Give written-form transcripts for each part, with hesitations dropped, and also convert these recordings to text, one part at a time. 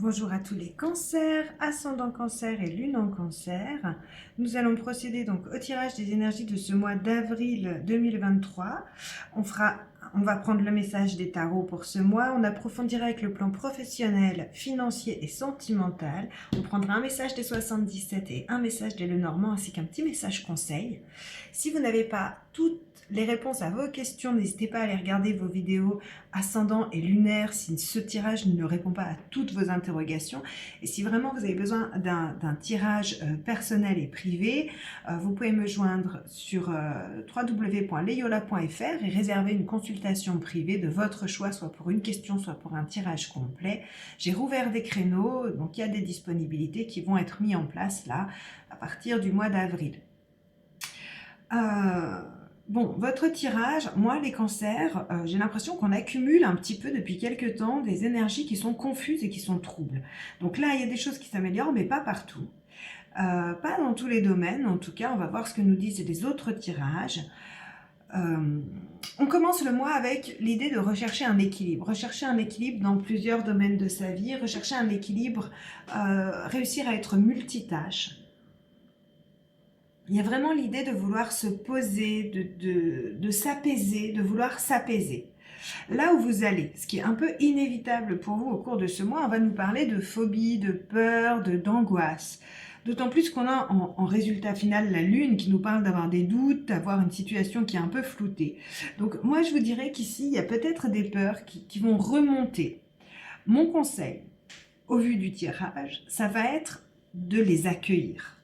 Bonjour à tous les cancers, ascendant cancer et lune en cancer. Nous allons procéder donc au tirage des énergies de ce mois d'avril 2023. On va prendre le message des tarots pour ce mois. On approfondira avec le plan professionnel, financier et sentimental. On prendra un message des 77 et un message des Lenormand ainsi qu'un petit message conseil. Si vous n'avez pas toutes les réponses à vos questions, n'hésitez pas à aller regarder vos vidéos ascendant et lunaire si ce tirage ne répond pas à toutes vos interrogations. Et si vraiment vous avez besoin d'un tirage personnel et privé, vous pouvez me joindre sur www.leyola.fr et réserver une consultation privée de votre choix, soit pour une question, soit pour un tirage complet. J'ai rouvert des créneaux, donc il y a des disponibilités qui vont être mises en place là à partir du mois d'avril. Bon, votre tirage, moi les cancers, j'ai l'impression qu'on accumule un petit peu depuis quelques temps des énergies qui sont confuses et qui sont troubles. Donc là, il y a des choses qui s'améliorent, mais pas partout. Pas dans tous les domaines, en tout cas, on va voir ce que nous disent les autres tirages. On commence le mois avec l'idée de rechercher un équilibre dans plusieurs domaines de sa vie, rechercher un équilibre, réussir à être multitâche. Il y a vraiment l'idée de vouloir se poser, de s'apaiser, de vouloir s'apaiser. Là où vous allez, ce qui est un peu inévitable pour vous au cours de ce mois, on va nous parler de phobie, de peur, d'angoisse. D'autant plus qu'on a en résultat final la Lune qui nous parle d'avoir des doutes, d'avoir une situation qui est un peu floutée. Donc moi je vous dirais qu'ici il y a peut-être des peurs qui vont remonter. Mon conseil, au vu du tirage, ça va être de les accueillir,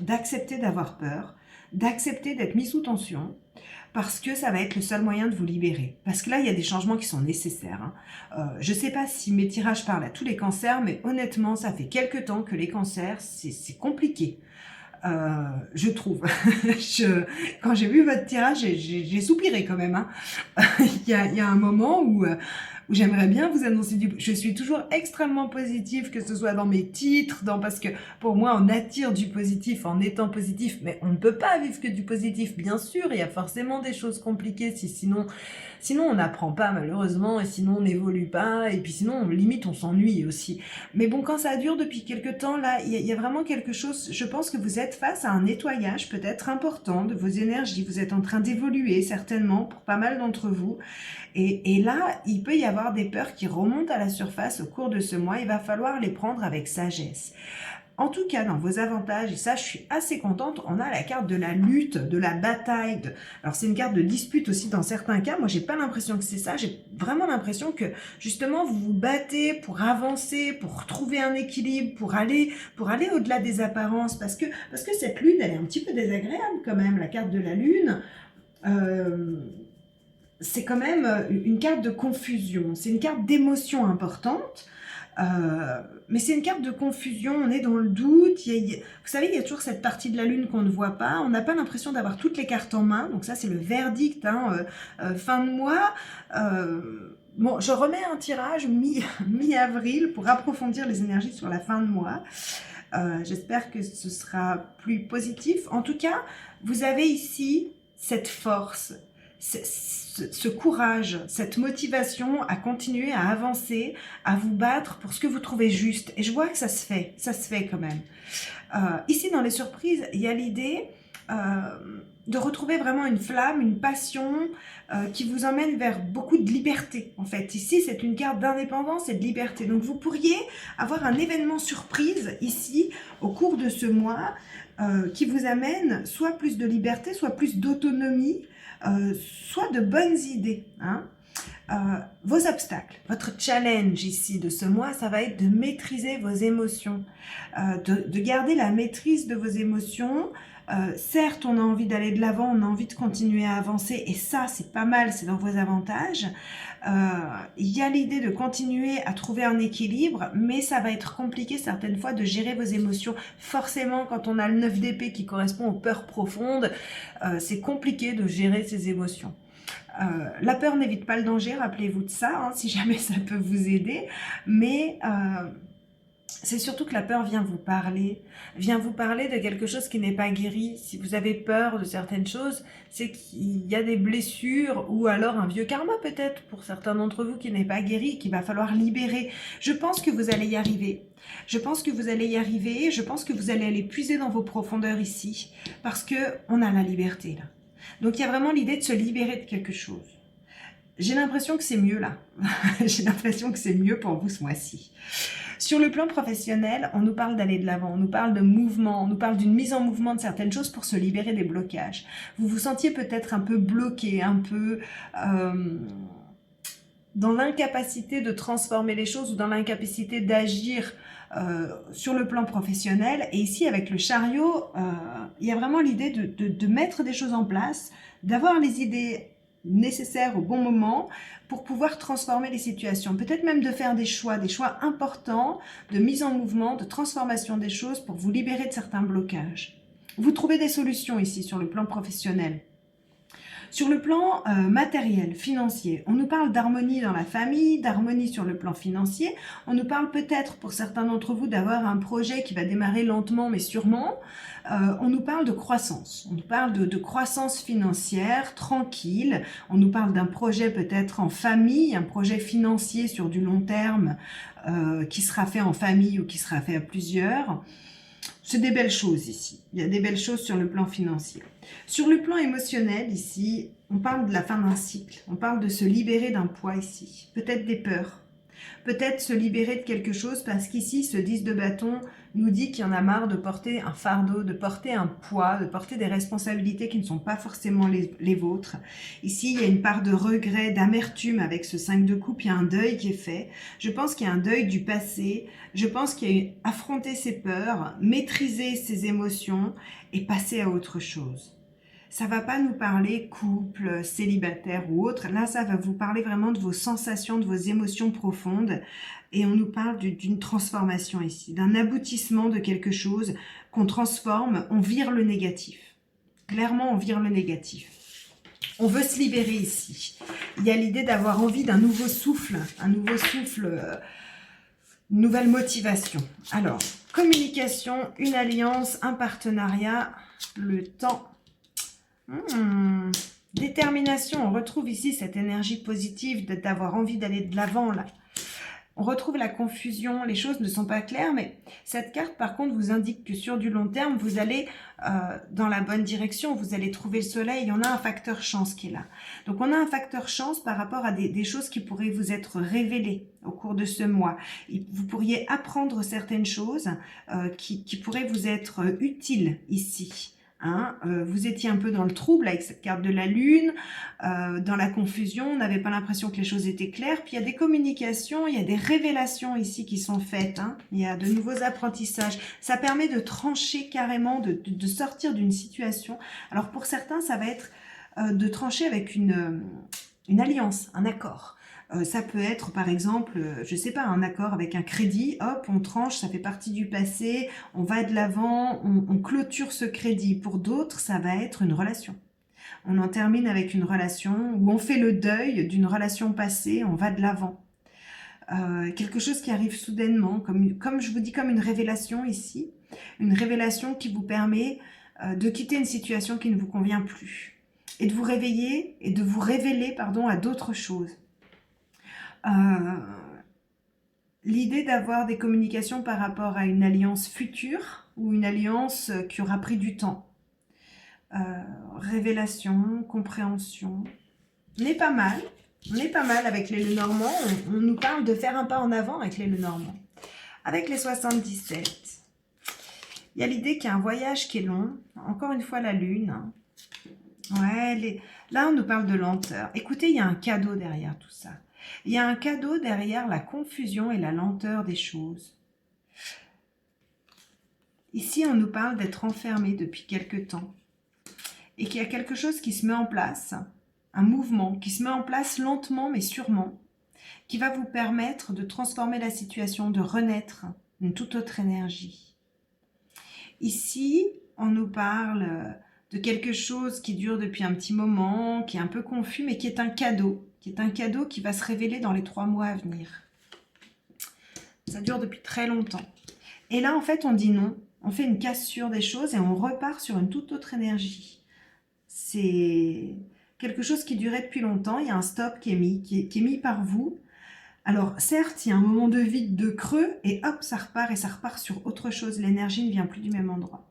d'accepter d'avoir peur, d'accepter d'être mis sous tension, parce que ça va être le seul moyen de vous libérer. Parce que là, il y a des changements qui sont nécessaires. Je ne sais pas si mes tirages parlent à tous les cancers, mais honnêtement, ça fait quelques temps que les cancers, c'est compliqué. Je trouve. Quand j'ai vu votre tirage, j'ai soupiré quand même. Il y a un moment où j'aimerais bien vous annoncer Je suis toujours extrêmement positive, que ce soit dans mes titres, parce que pour moi, on attire du positif en étant positif, mais on ne peut pas vivre que du positif, bien sûr. Il y a forcément des choses compliquées, sinon on n'apprend pas malheureusement, et sinon on n'évolue pas, et puis sinon limite on s'ennuie aussi. Mais bon, quand ça dure depuis quelques temps, là, il y a vraiment quelque chose, je pense que vous êtes face à un nettoyage peut-être important de vos énergies, vous êtes en train d'évoluer certainement pour pas mal d'entre vous, et là, il peut y avoir des peurs qui remontent à la surface au cours de ce mois, il va falloir les prendre avec sagesse. En tout cas, dans vos avantages, et ça je suis assez contente, on a la carte de la lutte, de la bataille. Alors c'est une carte de dispute aussi dans certains cas. Moi j'ai pas l'impression que c'est ça, j'ai vraiment l'impression que justement vous vous battez pour avancer, pour trouver un équilibre, pour aller au-delà des apparences, parce que cette lune elle est un petit peu désagréable quand même, la carte de la lune. C'est quand même une carte de confusion, c'est une carte d'émotion importante. Mais c'est une carte de confusion, on est dans le doute, vous savez, il y a toujours cette partie de la lune qu'on ne voit pas, on n'a pas l'impression d'avoir toutes les cartes en main, donc ça c'est le verdict, fin de mois. Bon, je remets un tirage mi-avril pour approfondir les énergies sur la fin de mois. J'espère que ce sera plus positif. En tout cas, vous avez ici cette force, ce courage, cette motivation à continuer à avancer, à vous battre pour ce que vous trouvez juste. Et je vois que ça se fait quand même. Ici, dans les surprises, il y a l'idée de retrouver vraiment une flamme, une passion qui vous emmène vers beaucoup de liberté. En fait, ici, c'est une carte d'indépendance et de liberté. Donc, vous pourriez avoir un événement surprise ici, au cours de ce mois, qui vous amène soit plus de liberté, soit plus d'autonomie, soit de bonnes idées. Vos obstacles, votre challenge ici de ce mois, ça va être de maîtriser vos émotions, de garder la maîtrise de vos émotions. Certes, on a envie d'aller de l'avant, on a envie de continuer à avancer, et ça, c'est pas mal, c'est dans vos avantages. Il y a l'idée de continuer à trouver un équilibre, mais ça va être compliqué certaines fois de gérer vos émotions. Forcément, quand on a le 9 d'épée qui correspond aux peurs profondes, c'est compliqué de gérer ses émotions. La peur n'évite pas le danger, rappelez-vous de ça, si jamais ça peut vous aider, mais c'est surtout que la peur vient vous parler de quelque chose qui n'est pas guéri. Si vous avez peur de certaines choses, c'est qu'il y a des blessures ou alors un vieux karma peut-être pour certains d'entre vous qui n'est pas guéri, qu'il va falloir libérer. Je pense que vous allez y arriver. Je pense que vous allez y arriver. Je pense que vous allez aller puiser dans vos profondeurs ici parce que on a la liberté là. Donc il y a vraiment l'idée de se libérer de quelque chose. J'ai l'impression que c'est mieux là. J'ai l'impression que c'est mieux pour vous ce mois-ci. Sur le plan professionnel, on nous parle d'aller de l'avant, on nous parle de mouvement, on nous parle d'une mise en mouvement de certaines choses pour se libérer des blocages. Vous vous sentiez peut-être un peu bloqué, un peu dans l'incapacité de transformer les choses ou dans l'incapacité d'agir sur le plan professionnel. Et ici, avec le chariot, il y a vraiment l'idée de mettre des choses en place, d'avoir les idées nécessaires au bon moment pour pouvoir transformer les situations. Peut-être même de faire des choix importants, de mise en mouvement, de transformation des choses pour vous libérer de certains blocages. Vous trouvez des solutions ici sur le plan professionnel. Sur le plan matériel, financier, on nous parle d'harmonie dans la famille, d'harmonie sur le plan financier. On nous parle peut-être pour certains d'entre vous d'avoir un projet qui va démarrer lentement mais sûrement. On nous parle de croissance, on nous parle de croissance financière, tranquille. On nous parle d'un projet peut-être en famille, un projet financier sur du long terme qui sera fait en famille ou qui sera fait à plusieurs. C'est des belles choses ici. Il y a des belles choses sur le plan financier. Sur le plan émotionnel, ici, on parle de la fin d'un cycle. On parle de se libérer d'un poids ici. Peut-être des peurs. Peut-être se libérer de quelque chose parce qu'ici, ce 10 de bâton nous dit qu'il y en a marre de porter un fardeau, de porter un poids, de porter des responsabilités qui ne sont pas forcément les vôtres. Ici, il y a une part de regret, d'amertume avec ce 5 de coupe. Il y a un deuil qui est fait. Je pense qu'il y a un deuil du passé. Je pense qu'il y a affronter ses peurs, maîtriser ses émotions et passer à autre chose. Ça va pas nous parler couple, célibataire ou autre. Là, ça va vous parler vraiment de vos sensations, de vos émotions profondes. Et on nous parle d'une transformation ici, d'un aboutissement de quelque chose qu'on transforme, on vire le négatif. Clairement, on vire le négatif. On veut se libérer ici. Il y a l'idée d'avoir envie d'un nouveau souffle, une nouvelle motivation. Alors, communication, une alliance, un partenariat, le temps. Détermination, on retrouve ici cette énergie positive d'avoir envie d'aller de l'avant là. On retrouve la confusion, les choses ne sont pas claires, mais cette carte par contre vous indique que sur du long terme, vous allez dans la bonne direction, vous allez trouver le soleil, il y en a un facteur chance qui est là. Donc on a un facteur chance par rapport à des choses qui pourraient vous être révélées au cours de ce mois. Et vous pourriez apprendre certaines choses qui pourraient vous être utiles ici. Hein, vous étiez un peu dans le trouble avec cette carte de la lune, dans la confusion, on n'avait pas l'impression que les choses étaient claires. Puis il y a des communications, il y a des révélations ici qui sont faites. Hein, il y a de nouveaux apprentissages. Ça permet de trancher carrément, de sortir d'une situation. Alors pour certains, ça va être de trancher avec une alliance, un accord. Ça peut être par exemple, je sais pas, un accord avec un crédit, hop, on tranche, ça fait partie du passé, on va de l'avant, on clôture ce crédit. Pour d'autres, ça va être une relation. On en termine avec une relation où on fait le deuil d'une relation passée, on va de l'avant. Quelque chose qui arrive soudainement, comme je vous dis, comme une révélation ici, une révélation qui vous permet de quitter une situation qui ne vous convient plus et de vous réveiller et de vous révéler, pardon, à d'autres choses. L'idée d'avoir des communications par rapport à une alliance future ou une alliance qui aura pris du temps. Révélation, compréhension. On est pas mal. On est pas mal avec les Lenormands. On nous parle de faire un pas en avant avec les Lenormands. Avec les 77, il y a l'idée qu'il y a un voyage qui est long. Encore une fois, la lune. Ouais, là, on nous parle de lenteur. Écoutez, il y a un cadeau derrière tout ça. Il y a un cadeau derrière la confusion et la lenteur des choses. Ici, on nous parle d'être enfermé depuis quelque temps et qu'il y a quelque chose qui se met en place, un mouvement qui se met en place lentement mais sûrement, qui va vous permettre de transformer la situation, de renaître une toute autre énergie. Ici, on nous parle de quelque chose qui dure depuis un petit moment, qui est un peu confus, mais qui est un cadeau qui va se révéler dans les 3 mois à venir. Ça dure depuis très longtemps. Et là, en fait, on dit non. On fait une cassure des choses et on repart sur une toute autre énergie. C'est quelque chose qui durait depuis longtemps. Il y a un stop qui est mis, qui est mis par vous. Alors, certes, il y a un moment de vide, de creux, et hop, ça repart et ça repart sur autre chose. L'énergie ne vient plus du même endroit.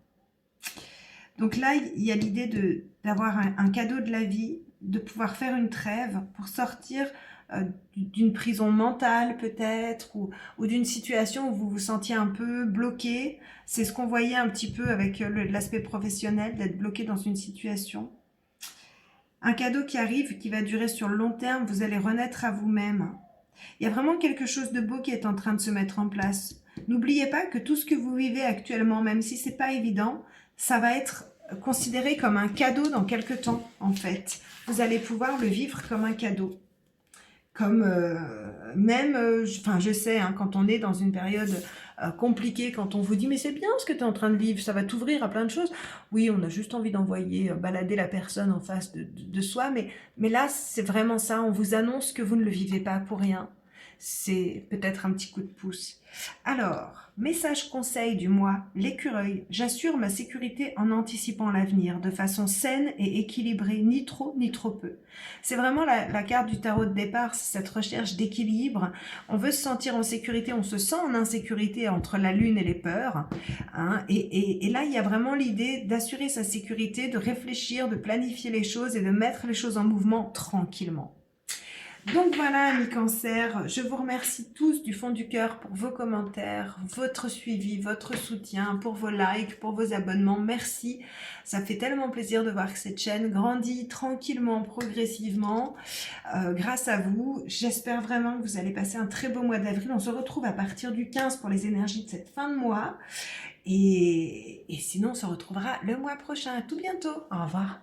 Donc là, il y a l'idée d'avoir un cadeau de la vie, de pouvoir faire une trêve pour sortir d'une prison mentale peut-être, ou d'une situation où vous vous sentiez un peu bloqué. C'est ce qu'on voyait un petit peu avec l'aspect professionnel, d'être bloqué dans une situation. Un cadeau qui arrive, qui va durer sur le long terme, vous allez renaître à vous-même. Il y a vraiment quelque chose de beau qui est en train de se mettre en place. N'oubliez pas que tout ce que vous vivez actuellement, même si c'est pas évident, ça va être considéré comme un cadeau dans quelques temps, en fait. Vous allez pouvoir le vivre comme un cadeau. Comme même, enfin je sais, hein, quand on est dans une période compliquée, quand on vous dit mais c'est bien ce que tu es en train de vivre, ça va t'ouvrir à plein de choses. Oui, on a juste envie d'envoyer balader la personne en face de soi, mais là c'est vraiment ça, on vous annonce que vous ne le vivez pas pour rien. C'est peut-être un petit coup de pouce. Alors, message conseil du mois, l'écureuil. J'assure ma sécurité en anticipant l'avenir, de façon saine et équilibrée, ni trop ni trop peu. C'est vraiment la carte du tarot de départ, c'est cette recherche d'équilibre. On veut se sentir en sécurité, on se sent en insécurité entre la lune et les peurs. Hein, et là, il y a vraiment l'idée d'assurer sa sécurité, de réfléchir, de planifier les choses et de mettre les choses en mouvement tranquillement. Donc voilà, amis Cancer, je vous remercie tous du fond du cœur pour vos commentaires, votre suivi, votre soutien, pour vos likes, pour vos abonnements. Merci, ça fait tellement plaisir de voir que cette chaîne grandit tranquillement, progressivement, grâce à vous. J'espère vraiment que vous allez passer un très beau mois d'avril. On se retrouve à partir du 15 pour les énergies de cette fin de mois. Et sinon, on se retrouvera le mois prochain. À tout bientôt. Au revoir.